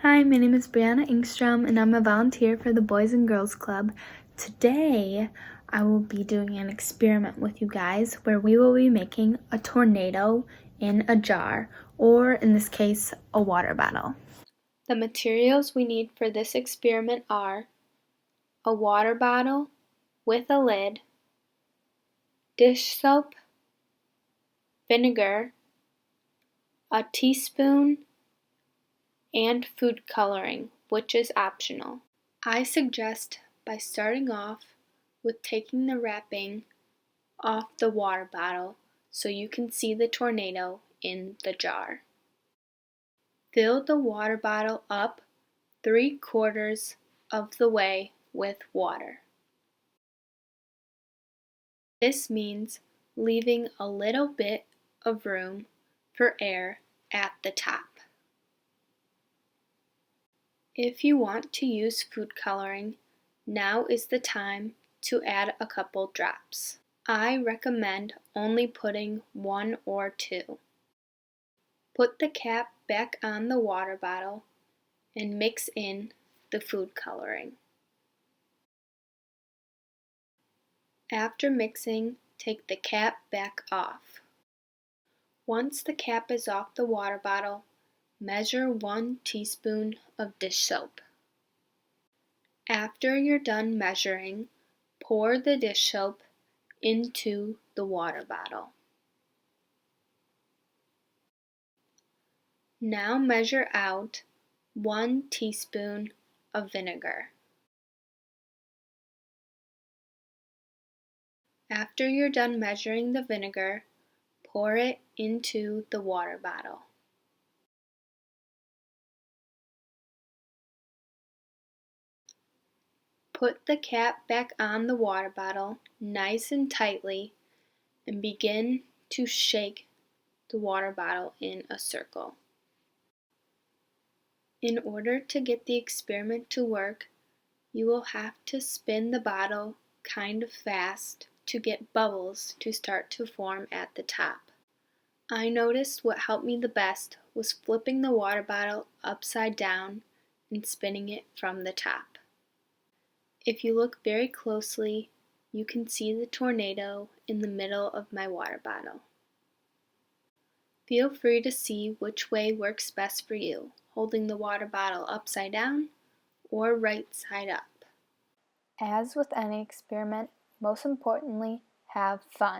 Hi, my name is Brianna Engstrom and I'm a volunteer for the Boys and Girls Club. Today, I will be doing an experiment with you guys where we will be making a tornado in a jar, or in this case, a water bottle. The materials we need for this experiment are a water bottle with a lid, dish soap, vinegar, a teaspoon, and food coloring, which is optional. I suggest by starting off with taking the wrapping off the water bottle so you can see the tornado in the jar. Fill the water bottle up 3/4 of the way with water. This means leaving a little bit of room for air at the top. If you want to use food coloring, now is the time to add a couple drops. I recommend only putting 1 or 2. Put the cap back on the water bottle and mix in the food coloring. After mixing, take the cap back off. Once the cap is off the water bottle, measure 1 teaspoon of dish soap. After you're done measuring, pour the dish soap into the water bottle. Now measure out 1 teaspoon of vinegar. After you're done measuring the vinegar, pour it into the water bottle. Put the cap back on the water bottle nice and tightly and begin to shake the water bottle in a circle. In order to get the experiment to work, you will have to spin the bottle kind of fast to get bubbles to start to form at the top. I noticed what helped me the best was flipping the water bottle upside down and spinning it from the top. If you look very closely, you can see the tornado in the middle of my water bottle. Feel free to see which way works best for you, holding the water bottle upside down or right side up. As with any experiment, most importantly, have fun.